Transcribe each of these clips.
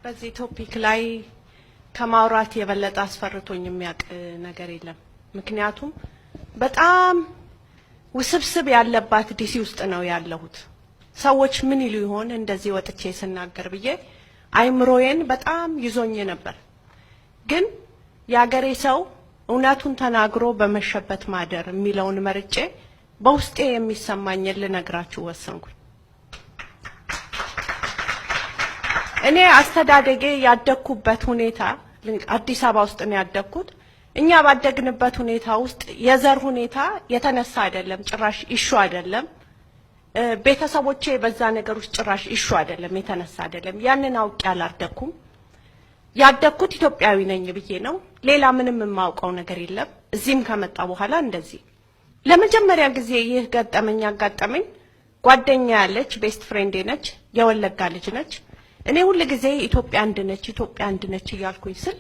በዚህ ቶፒክ ላይ ከማውራት የበለጠ አስፈርቶኝ የሚያውቅ ነገር የለም። ምክንያቱም በጣም ውስብስብ ያለባት ዲሲ ውስጥ ነው ያለሁት። ሰዎች ምን ይሉ ይሆን እንደዚህ ወጥቼ ስናገር ብዬ አይምሮዬን በጣም ይዞኝ ነበር። ግን ያገሬ ሰው እውነቱን ተናግሮ በመሸበት ማደር የሚለውን መርጬ በውስጤ የሚሰማኝን ልነግራችሁ ወሰንኩኝ። እኔ አስተዳደጌ ያደኩበት ሁኔታ አዲስ አበባ ውስጥ ነው ያደኩት። እኛ ባደግንበት ሁኔታ ውስጥ የዘር ሁኔታ የተነሳ አይደለም፣ ጭራሽ ኢሹ አይደለም። ቤተሰቦቼ በዛ ነገር ውስጥ ጭራሽ ኢሹ አይደለም፣ የተነሳ አይደለም። ያንን አውቄ አላደኩም። ያደኩት ኢትዮጵያዊ ነኝ ብዬ ነው። ሌላ ምንም የማውቀው ነገር የለም። እዚህም ከመጣ በኋላ እንደዚህ ለመጀመሪያ ጊዜ ይህ ገጠመኝ አጋጠመኝ። ጓደኛ ያለች ቤስት ፍሬንዴ ነች፣ የወለጋ ልጅ ነች። እኔ ሁሉ ጊዜ ኢትዮጵያ አንድ ነች ኢትዮጵያ አንድ ነች እያልኩኝ ስል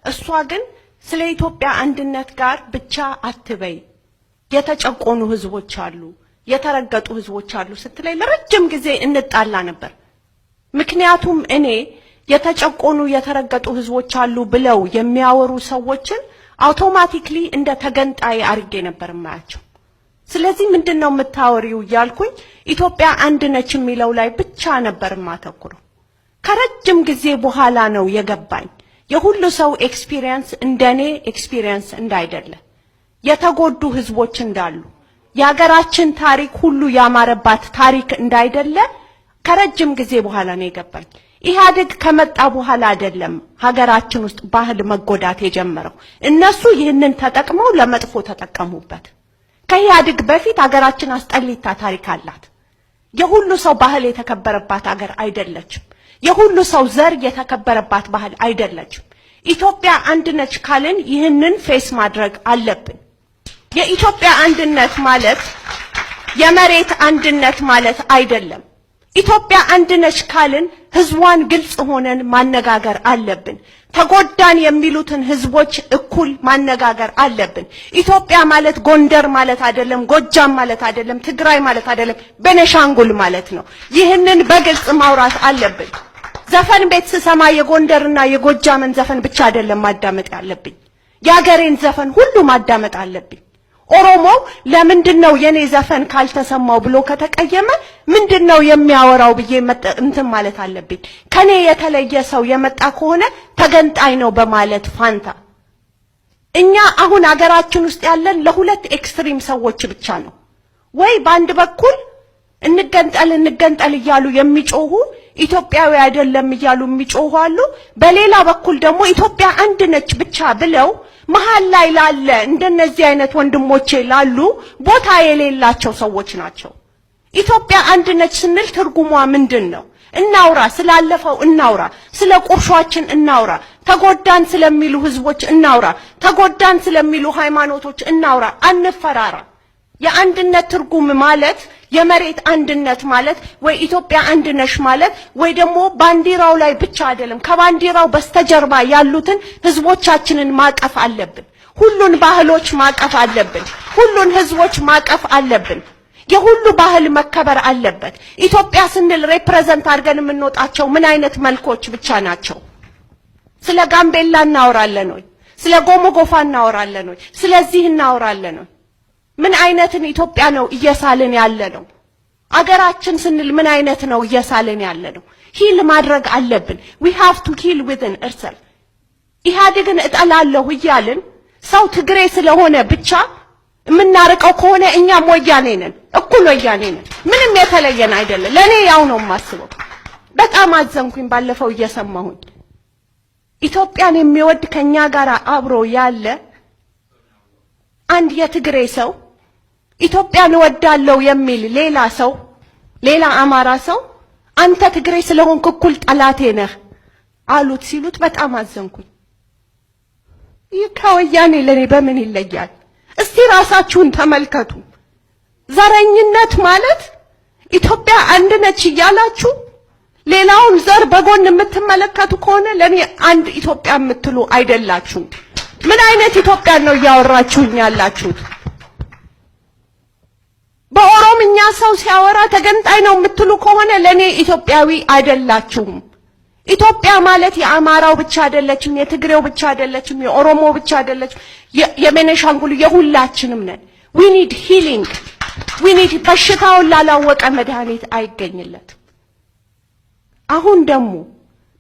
እሷ ግን ስለ ኢትዮጵያ አንድነት ጋር ብቻ አትበይ፣ የተጨቆኑ ህዝቦች አሉ፣ የተረገጡ ህዝቦች አሉ ስትለይ ለረጅም ጊዜ እንጣላ ነበር። ምክንያቱም እኔ የተጨቆኑ የተረገጡ ህዝቦች አሉ ብለው የሚያወሩ ሰዎችን አውቶማቲክሊ እንደ ተገንጣይ አርጌ ነበር ማያቸው። ስለዚህ ምንድነው የምታወሪው እያልኩኝ ኢትዮጵያ አንድ ነች የሚለው ላይ ብቻ ነበር ማተኩረው። ከረጅም ጊዜ በኋላ ነው የገባኝ የሁሉ ሰው ኤክስፒሪየንስ እንደኔ ኤክስፒሪየንስ እንዳይደለ፣ የተጎዱ ህዝቦች እንዳሉ፣ ያገራችን ታሪክ ሁሉ ያማረባት ታሪክ እንዳይደለ ከረጅም ጊዜ በኋላ ነው የገባኝ። ኢህአዴግ ከመጣ በኋላ አይደለም ሀገራችን ውስጥ ባህል መጎዳት የጀመረው። እነሱ ይህንን ተጠቅመው ለመጥፎ ተጠቀሙበት። ከኢህአዴግ በፊት ሀገራችን አስጠሊታ ታሪክ አላት። የሁሉ ሰው ባህል የተከበረባት ሀገር አይደለችም። የሁሉ ሰው ዘር የተከበረባት ባህል አይደለችም። ኢትዮጵያ አንድ ነች ካልን ይህንን ፌስ ማድረግ አለብን። የኢትዮጵያ አንድነት ማለት የመሬት አንድነት ማለት አይደለም። ኢትዮጵያ አንድ ነች ካልን ህዝቧን ግልጽ ሆነን ማነጋገር አለብን። ተጎዳን የሚሉትን ህዝቦች እኩል ማነጋገር አለብን። ኢትዮጵያ ማለት ጎንደር ማለት አይደለም፣ ጎጃም ማለት አይደለም፣ ትግራይ ማለት አይደለም፣ ቤኒሻንጉል ማለት ነው። ይህንን በግልጽ ማውራት አለብን። ዘፈን ቤት ስሰማ የጎንደርና የጎጃምን ዘፈን ብቻ አይደለም ማዳመጥ ያለብኝ፣ ያገሬን ዘፈን ሁሉ ማዳመጥ አለብኝ። ኦሮሞ ለምንድነው የኔ ዘፈን ካልተሰማው ብሎ ከተቀየመ ምንድነው የሚያወራው ብዬ እንትን ማለት አለብኝ። ከኔ የተለየ ሰው የመጣ ከሆነ ተገንጣይ ነው በማለት ፋንታ እኛ አሁን አገራችን ውስጥ ያለን ለሁለት ኤክስትሪም ሰዎች ብቻ ነው። ወይ በአንድ በኩል እንገንጠል እያሉ የሚጮሁ ኢትዮጵያዊ አይደለም እያሉ የሚጮሁ አሉ። በሌላ በኩል ደግሞ ኢትዮጵያ አንድ ነች ብቻ ብለው መሃል ላይ ላለ እንደነዚህ አይነት ወንድሞቼ ላሉ ቦታ የሌላቸው ሰዎች ናቸው። ኢትዮጵያ አንድ ነች ስንል ትርጉሟ ምንድነው? እናውራ፣ ስላለፈው እናውራ፣ ስለ ቁርሾአችን እናውራ፣ ተጎዳን ስለሚሉ ህዝቦች እናውራ፣ ተጎዳን ስለሚሉ ሃይማኖቶች እናውራ፣ አንፈራራ። የአንድነት ትርጉም ማለት የመሬት አንድነት ማለት ወይ ኢትዮጵያ አንድ ነሽ ማለት ወይ ደግሞ ባንዲራው ላይ ብቻ አይደለም፣ ከባንዲራው በስተጀርባ ያሉትን ህዝቦቻችንን ማቀፍ አለብን። ሁሉን ባህሎች ማቀፍ አለብን። ሁሉን ህዝቦች ማቀፍ አለብን። የሁሉ ባህል መከበር አለበት። ኢትዮጵያ ስንል ሪፕሬዘንት አድርገን የምንወጣቸው ምን አይነት መልኮች ብቻ ናቸው? ስለ ጋምቤላ እናወራለን ወይ? ስለ ጎሞጎፋ እናወራለን ወይ? ስለዚህ እናወራለን ወይ? ምን አይነትን ኢትዮጵያ ነው እየሳልን ያለ ነው? አገራችን ስንል ምን አይነት ነው እየሳልን ያለ ነው? ሂል ማድረግ አለብን። we have to heal within ourselves። ኢህአዴግን እጠላለሁ እያልን ሰው ትግሬ ስለሆነ ብቻ የምናርቀው ከሆነ እኛም ወያኔ ነን፣ እኩል ወያኔ ነን። ምንም የተለየን አይደለም። ለኔ ያው ነው የማስበው። በጣም አዘንኩኝ ባለፈው እየሰማሁኝ ኢትዮጵያን የሚወድ ከኛ ጋር አብሮ ያለ አንድ የትግሬ ሰው ኢትዮጵያን እወዳለሁ የሚል ሌላ ሰው ሌላ አማራ ሰው አንተ ትግሬ ስለሆንክ እኩል ጠላቴ ነህ አሉት ሲሉት በጣም አዘንኩኝ። ይህ ከወያኔ ለኔ በምን ይለያል? እስቲ ራሳችሁን ተመልከቱ። ዘረኝነት ማለት ኢትዮጵያ አንድ ነች እያላችሁ ሌላውን ዘር በጎን የምትመለከቱ ከሆነ ለኔ አንድ ኢትዮጵያ የምትሉ አይደላችሁም። ምን አይነት ኢትዮጵያ ነው እያወራችሁኝ ያላችሁት? በኦሮምኛ ሰው ሲያወራ ተገንጣይ ነው የምትሉ ከሆነ ለኔ ኢትዮጵያዊ አይደላችሁም። ኢትዮጵያ ማለት የአማራው ብቻ አይደለችም፣ የትግሬው ብቻ አይደለችም፣ የኦሮሞ ብቻ አይደለችም፣ የቤኒሻንጉል የሁላችንም ነን። we need healing we need በሽታውን ላላወቀ መድኃኒት አይገኝለት። አሁን ደግሞ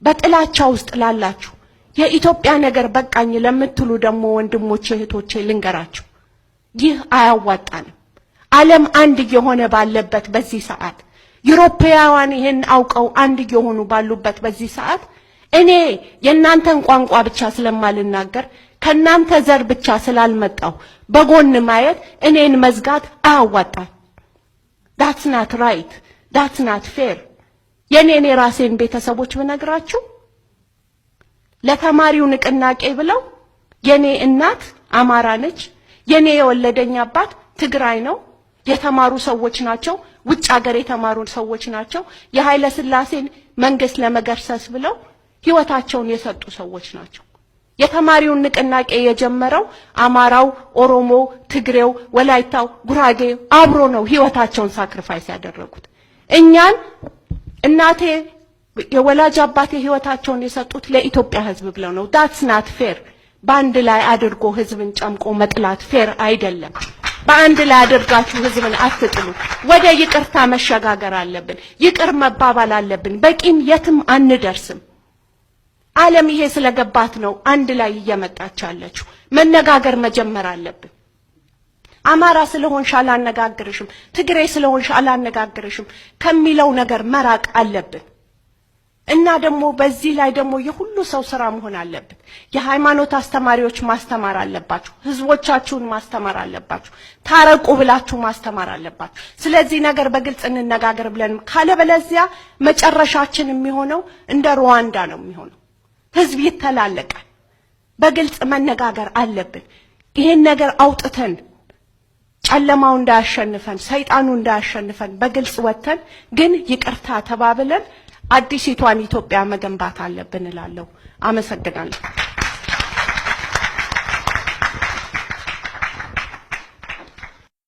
በጥላቻ ውስጥ ላላችሁ የኢትዮጵያ ነገር በቃኝ ለምትሉ ደግሞ ወንድሞቼ እህቶቼ ልንገራችሁ፣ ይህ አያዋጣንም። ዓለም አንድ የሆነ ባለበት በዚህ ሰዓት ዩሮፓውያን ይሄን አውቀው አንድ የሆኑ ባሉበት በዚህ ሰዓት እኔ የእናንተን ቋንቋ ብቻ ስለማልናገር ከናንተ ዘር ብቻ ስላልመጣው በጎን ማየት እኔን መዝጋት አያዋጣም። that's not right that's not fair። የኔን የራሴን ቤተሰቦች ብነግራችሁ ለተማሪው ንቅናቄ ብለው የኔ እናት አማራ ነች፣ የኔ የወለደኝ አባት ትግራይ ነው፣ የተማሩ ሰዎች ናቸው፣ ውጭ ሀገር የተማሩ ሰዎች ናቸው። የኃይለ ሥላሴን መንግስት ለመገርሰስ ብለው ህይወታቸውን የሰጡ ሰዎች ናቸው። የተማሪውን ንቅናቄ የጀመረው አማራው፣ ኦሮሞ፣ ትግሬው፣ ወላይታው፣ ጉራጌ አብሮ ነው ህይወታቸውን ሳክሪፋይስ ያደረጉት። እኛን እናቴ የወላጅ አባቴ ህይወታቸውን የሰጡት ለኢትዮጵያ ህዝብ ብለው ነው። that's not fair። በአንድ ላይ አድርጎ ህዝብን ጨምቆ መጥላት ፌር አይደለም። በአንድ ላይ አድርጋችሁ ህዝብን አትጥሉ። ወደ ይቅርታ መሸጋገር አለብን። ይቅር መባባል አለብን። በቂም የትም አንደርስም። ዓለም ይሄ ስለገባት ነው አንድ ላይ እየመጣች ያለችው። መነጋገር መጀመር አለብን። አማራ ስለሆንሽ አላነጋግርሽም፣ ትግሬ ስለሆንሽ አላነጋግርሽም ከሚለው ነገር መራቅ አለብን። እና ደግሞ በዚህ ላይ ደግሞ የሁሉ ሰው ስራ መሆን አለበት። የሃይማኖት አስተማሪዎች ማስተማር አለባችሁ፣ ህዝቦቻችሁን ማስተማር አለባችሁ፣ ታረቁ ብላችሁ ማስተማር አለባችሁ። ስለዚህ ነገር በግልጽ እንነጋገር ብለን ካለበለዚያ መጨረሻችን የሚሆነው እንደ ሩዋንዳ ነው የሚሆነው። ህዝብ ይተላለቃል። በግልጽ መነጋገር አለብን። ይሄን ነገር አውጥተን ጨለማው እንዳያሸንፈን፣ ሰይጣኑ እንዳያሸንፈን በግልጽ ወተን ግን ይቅርታ ተባብለን አዲሲቷን ኢትዮጵያ መገንባት አለብን እላለሁ። አመሰግናለሁ።